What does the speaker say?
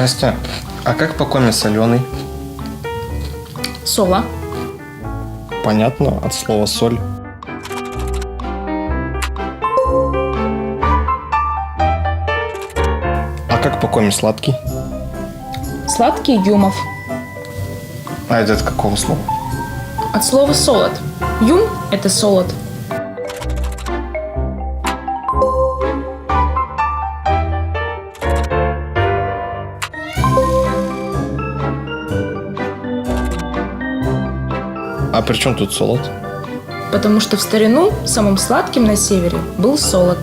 Настя, а как по коме соленый? Соло. Понятно, от слова соль. А как по коме сладкий? Сладкий юмов. А это от какого слова? От слова солод. Юм – это солод. А при чем тут солод? Потому что в старину самым сладким на севере был солод.